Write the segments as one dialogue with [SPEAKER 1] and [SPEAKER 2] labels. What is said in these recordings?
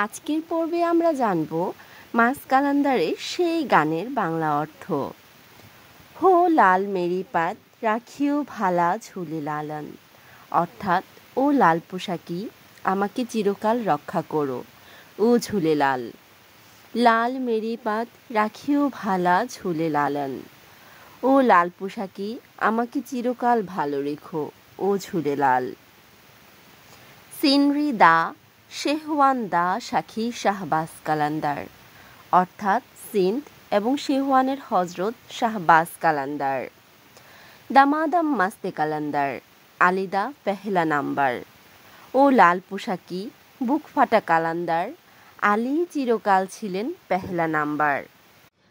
[SPEAKER 1] আজকের পর্বে আমরা জানব মাস কালান্দারের সেই গানের বাংলা অর্থ। হো লাল মেরি পাত রাখিও ভালা ঝুলে লালন, অর্থাৎ ও লাল পোশাকি আমাকে চিরকাল রক্ষা করো, ও ঝুলে লাল। লাল মেরি পাত রাখিও ভালা ঝুলে লালন, ও লাল পোশাকি আমাকে চিরকাল ভালো রেখো, ও ঝুলে লাল। সিনরি দা শেহওয়ান দা সাক্ষী শাহবাজ কালান্দার, অর্থাৎ সিন্ধ এবং শেহওয়ানের হজরত শাহবাজ কালান্দার। দামাদাম মাস্তে কালান্দার আলিদা পেহলা নাম্বার, ও লাল পোশাকি বুক ফাটা কালান্দার আলী চিরকাল ছিলেন পেহলা নাম্বার।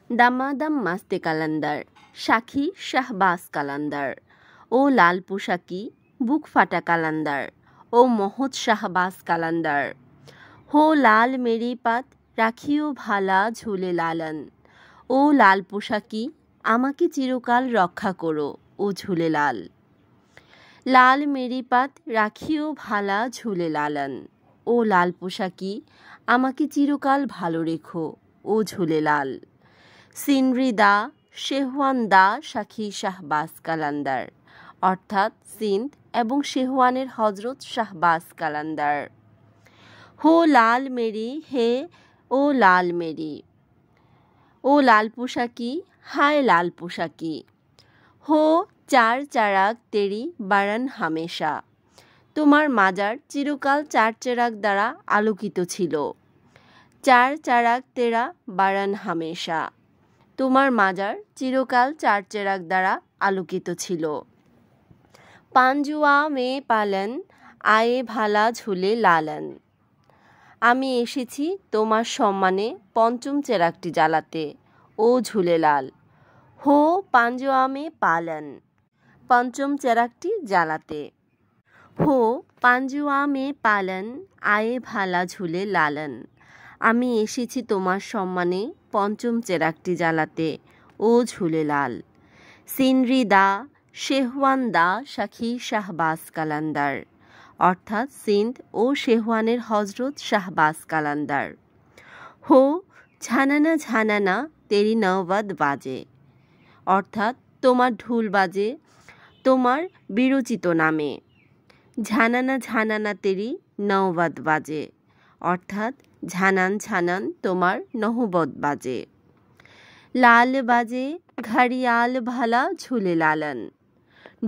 [SPEAKER 1] দামাদাম মাস্তে কালান্দার সাক্ষী শাহবাজ কালান্দার, ও লাল পোশাকি বুক ফাটা কালান্দার ও মহৎ শাহবাজ কালান্দার। হো লাল মেরি পাত রাখিও ভালা ঝুলে লালন, ও লাল পোশাকি আমাকে চিরকাল রক্ষা করো, ও ঝুলে লাল। লাল মেরি পাত রাখিও ভালা ঝুলে লালন, ও লাল পোশাকি আমাকে চিরকাল ভালো রেখো, ও ঝুলে লাল। সিনরি দা শেহওয়ান দা সাক্ষী শাহবাজ কালান্দার, অর্থাৎ সিন্ধ এবং শেহওয়ানের হজরত শাহবাজ কালান্দার। হো লাল মেরি হে ও লাল মেরি, ও লাল পোশাকি হায় লাল পোশাকি। হো চার চারাগ তেরি বারান হামেশা, তোমার মাজার চিরকাল চার চেরাগ দ্বারা আলোকিত ছিল। চার চারাগ তেরা বারান হামেশা, তোমার মাজার চিরকাল চার চেরাগ দ্বারা আলোকিত ছিল। পাঞ্জুয়া মে পালন আয়ে ভালা ঝুলে লালন, আমি এসেছি তোমার সম্মানে পঞ্চম চেরাগটি জ্বালাতে, ও ঝুলে লাল। হো পাঞ্জুয়া মে পালন, পঞ্চম চেরাগটি জ্বালাতে। হো পাঞ্জুয়া মে পালন আয়ে ভালা ঝুলে লালন, আমি এসেছি তোমার সম্মানে পঞ্চম চেরাগটি জ্বালাতে, ও ঝুলে লাল। সিনরি দা শেহওয়ান দা সাক্ষী শাহবাজ কালান্দার, অর্থাৎ সিন্ধ ও শেহওয়ানের হজরত শাহবাজ কালান্দার। হো ঝানানা ঝানানা তেরি নওবাদ বাজে, অর্থাৎ তোমার ঢোল বাজে তোমার বিরচিত নামে। ঝানানা ঝানানা তেরি নওবাদ বাজে, অর্থাৎ ঝানান ঝানান তোমার নহবত বাজে। লাল বাজে ঘড়িয়াল ভালা ঝুলে লালন,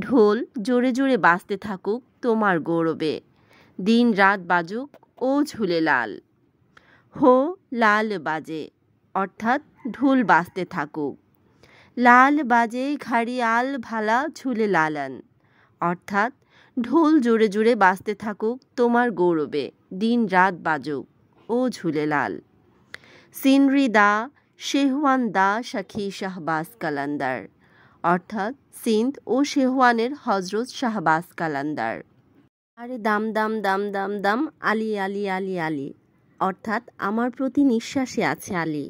[SPEAKER 1] ঢোল জোরে জোরে বাজতে থাকুক তোমার গৌরবে, দিন রাত বাজুক ও ঝুলে লাল। হো লাল বাজে, অর্থাৎ ঢোল বাজতে থাকুক। লাল বাজে ঘড়িয়াল ভালা ঝুলে লালন, অর্থাৎ ঢোল জোরে জোরে বাজতে থাকুক তোমার গৌরবে, দিন রাত বাজুক ও ঝুলে লাল। সিনরি দা শেহওয়ান দা সাক্ষী শাহবাজ কালান্দার, অর্থাৎ সিন্ধ ও শেহওয়ানের হজরত শাহবাজ কালান্দার। আরে দাম দাম দাম দাম দাম আলী আলী আলী আলী, অর্থাৎ আমার প্রতি নিঃশ্বাসে আছে আলী।